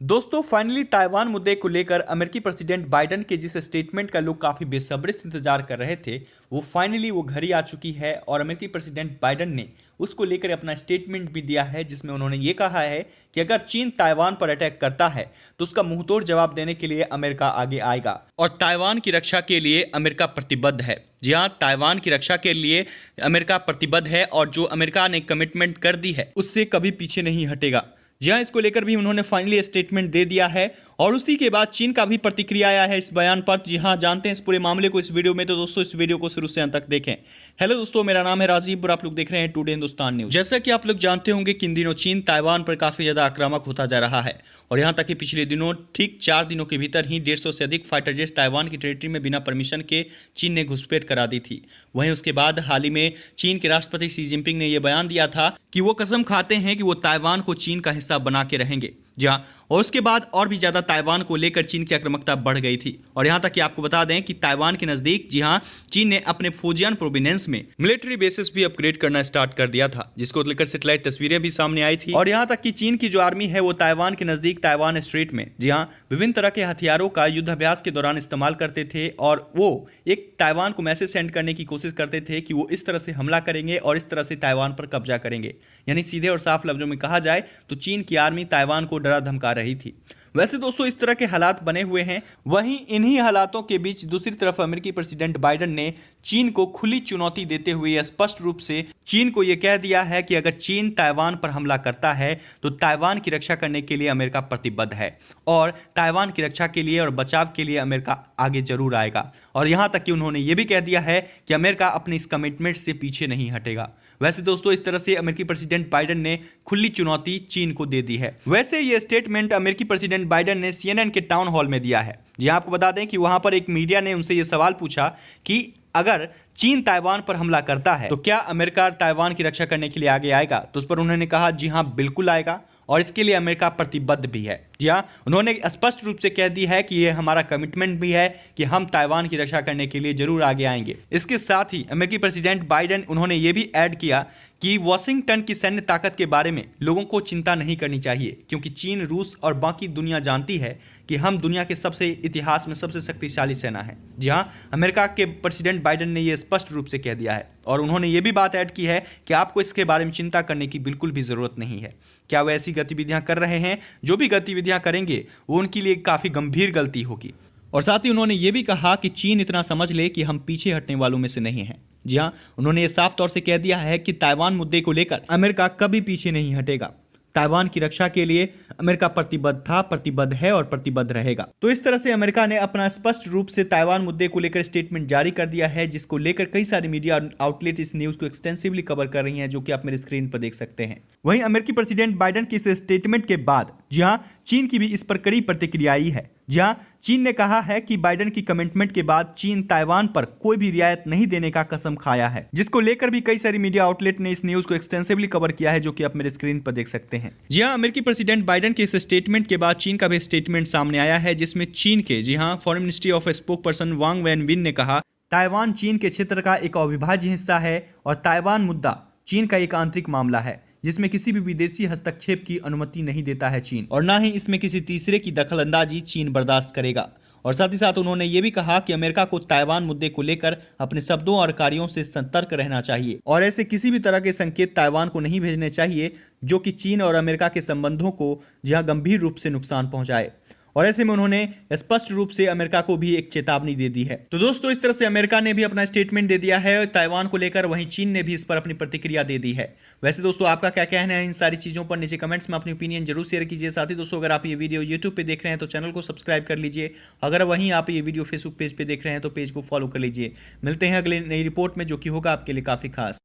दोस्तों finally Taiwan मुद्दे को लेकर अमेरिकी प्रेसिडेंट बाइडेन के जिस स्टेटमेंट का लोग काफी बेसब्री से इंतजार कर रहे थे वो फाइनली वो घड़ी आ चुकी है और अमेरिकी प्रेसिडेंट बाइडेन ने उसको लेकर अपना स्टेटमेंट भी दिया है जिसमें उन्होंने ये कहा है कि अगर चीन ताइवान पर अटैक करता है तो उसका मुंहतोड़ जवाब देने के लिए अमेरिका आगे आएगा और ताइवान की रक्षा के लिए अमेरिका प्रतिबद्ध है। जी हाँ, ताइवान की रक्षा के लिए अमेरिका प्रतिबद्ध है और जो अमेरिका ने कमिटमेंट कर दी है उससे कभी पीछे नहीं हटेगा। जी हाँ, इसको लेकर भी उन्होंने फाइनली स्टेटमेंट दे दिया है और उसी के बाद चीन का भी प्रतिक्रिया आया है इस बयान पर। जी हाँ, जानते हैं इस पूरे मामले को इस वीडियो में, तो दोस्तों इस वीडियो को शुरू से अंत तक देखें। हेलो दोस्तों, मेरा नाम है राजीव और आप लोग देख रहे हैं टुडे हिंदुस्तान न्यूज। जैसा कि आप लोग जानते होंगे कि इन दिनों चीन ताइवान पर काफी ज्यादा आक्रामक होता जा रहा है और यहाँ तक कि पिछले दिनों ठीक 4 दिनों के भीतर ही 150 से अधिक फाइटर जेट ताइवान की टेरिटरी में बिना परमिशन के चीन ने घुसपैठ करा दी थी। वहीं उसके बाद हाल ही में चीन के राष्ट्रपति शी जिनपिंग ने यह बयान दिया था कि वो कसम खाते हैं कि वो ताइवान को चीन का हिस्सा बना के रहेंगे। जी हाँ, और उसके बाद और भी ज्यादा ताइवान को लेकर चीन की आक्रामकता बढ़ गई थी और यहां तक कि आपको बता दें कि ताइवान के नजदीक जी हाँ चीन ने अपने फुजियान प्रोविंस में मिलिट्री बेसिस भी अपग्रेड करना स्टार्ट कर दिया था, जिसको लेकर सैटेलाइट तस्वीरें भी सामने आई थी। और यहां तक कि चीन की जो आर्मी है वो ताइवान के नजदीक ताइवान स्ट्रेट में जी हाँ विभिन्न तरह के हथियारों का युद्धाभ्यास के दौरान इस्तेमाल करते थे और वो एक ताइवान को मैसेज सेंड करने की कोशिश करते थे कि वो इस तरह से हमला करेंगे और इस तरह से ताइवान पर कब्जा करेंगे। यानी सीधे और साफ लफ्जों में कहा जाए तो चीन की आर्मी ताइवान को डरा धमका रही थी। वैसे दोस्तों इस तरह के हालात बने हुए हैं। वहीं इन्हीं हालातों के बीच दूसरी तरफ अमेरिकी प्रेसिडेंट बाइडेन ने चीन को खुली चुनौती देते हुए स्पष्ट रूप से चीन को यह कह दिया है कि अगर चीन ताइवान पर हमला करता है तो ताइवान की रक्षा करने के लिए अमेरिका प्रतिबद्ध है और ताइवान की रक्षा के लिए और बचाव के लिए अमेरिका आगे जरूर आएगा। और यहां तक कि उन्होंने यह भी कह दिया है कि अमेरिका अपनी इस कमिटमेंट से पीछे नहीं हटेगा। वैसे दोस्तों इस तरह से अमेरिकी प्रेसिडेंट बाइडेन ने खुली चुनौती चीन को दे दी है। वैसे यह स्टेटमेंट अमेरिकी प्रेसिडेंट बाइडेन ने CNN के टाउन हॉल में दिया है। जी आपको बता दें कि वहां पर एक मीडिया ने उनसे यह सवाल पूछा कि अगर चीन ताइवान पर हमला करता है तो क्या अमेरिका ताइवान की रक्षा करने के लिए आगे आएगा, तो उस पर उन्होंने कहा जी हां बिल्कुल आएगा और इसके लिए अमेरिका प्रतिबद्ध भी है। जी हां, उन्होंने स्पष्ट रूप से कह दी है कि यह हमारा कमिटमेंट भी है कि हम ताइवान की रक्षा करने के लिए जरूर आगे आएंगे। इसके साथ ही अमेरिकी प्रेसिडेंट बाइडेन उन्होंने ये भी ऐड किया कि वॉशिंगटन की सैन्य ताकत के बारे में लोगों को चिंता नहीं करनी चाहिए क्योंकि चीन, रूस और बाकी दुनिया जानती है कि हम दुनिया के सबसे इतिहास में सबसे शक्तिशाली सेना है। जी हाँ, अमेरिका के प्रेसिडेंट बाइडेन ने यह स्पष्ट रूप से कह दिया है और उन्होंने ये भी बात ऐड की है कि आपको इसके बारे में चिंता करने की बिल्कुल भी जरूरत नहीं है। क्या वो ऐसी गतिविधियां कर रहे हैं? जो भी गतिविधियां करेंगे वो उनके लिए काफी गंभीर गलती होगी। और साथ ही उन्होंने ये भी कहा कि चीन इतना समझ ले कि हम पीछे हटने वालों में से नहीं हैं। जी हाँ, उन्होंने ये साफ तौर से कह दिया है कि ताइवान मुद्दे को लेकर अमेरिका कभी पीछे नहीं हटेगा। ताइवान की रक्षा के लिए अमेरिका प्रतिबद्ध था, प्रतिबद्ध है और प्रतिबद्ध रहेगा। तो इस तरह से अमेरिका ने अपना स्पष्ट रूप से ताइवान मुद्दे को लेकर स्टेटमेंट जारी कर दिया है, जिसको लेकर कई सारी मीडिया आउटलेट इस न्यूज को एक्सटेंसिवली कवर कर रही हैं, जो कि आप मेरे स्क्रीन पर देख सकते हैं। वहीं अमेरिकी प्रेसिडेंट बाइडेन के इस स्टेटमेंट के बाद जी हाँ चीन की भी इस पर कड़ी प्रतिक्रिया आई है। जी हाँ, चीन ने कहा है कि बाइडेन की कमिटमेंट के बाद चीन ताइवान पर कोई भी रियायत नहीं देने का कसम खाया है, जिसको लेकर भी कई सारी मीडिया आउटलेट ने इस न्यूज को एक्सटेंसिवली कवर किया है, जो कि आप मेरे स्क्रीन पर देख सकते हैं। जी हाँ, अमेरिकी प्रेसिडेंट बाइडेन के इस स्टेटमेंट के बाद चीन का भी स्टेटमेंट सामने आया है, जिसमें चीन के जी हाँ foreign ministry of spoke person Wang Wenbin ने कहा ताइवान चीन के क्षेत्र का एक अविभाज्य हिस्सा है और ताइवान मुद्दा चीन का एक आंतरिक मामला है जिसमें किसी भी विदेशी हस्तक्षेप की अनुमति नहीं देता है चीन, और ना ही इसमें किसी तीसरे की दखलंदाजी चीन बर्दाश्त करेगा। और साथ ही साथ उन्होंने ये भी कहा कि अमेरिका को ताइवान मुद्दे को लेकर अपने शब्दों और कार्यों से सतर्क रहना चाहिए और ऐसे किसी भी तरह के संकेत ताइवान को नहीं भेजने चाहिए जो कि चीन और अमेरिका के संबंधों को जहां गंभीर रूप से नुकसान पहुंचाए। और ऐसे में उन्होंने स्पष्ट रूप से अमेरिका को भी एक चेतावनी दे दी है। तो दोस्तों इस तरह से अमेरिका ने भी अपना स्टेटमेंट दे दिया है ताइवान को लेकर, वहीं चीन ने भी इस पर अपनी प्रतिक्रिया दे दी है। वैसे दोस्तों आपका क्या कहना है इन सारी चीजों पर? नीचे कमेंट्स में अपनी ओपिनियन जरूर शेयर कीजिए। साथ ही दोस्तों अगर आप ये वीडियो यूट्यूब पे देख रहे हैं तो चैनल को सब्सक्राइब कर लीजिए। अगर वहीं आप ये वीडियो फेसबुक पेज पे देख रहे हैं तो पेज को फॉलो कर लीजिए। मिलते हैं अगले नई रिपोर्ट में, जो कि होगा आपके लिए काफी खास।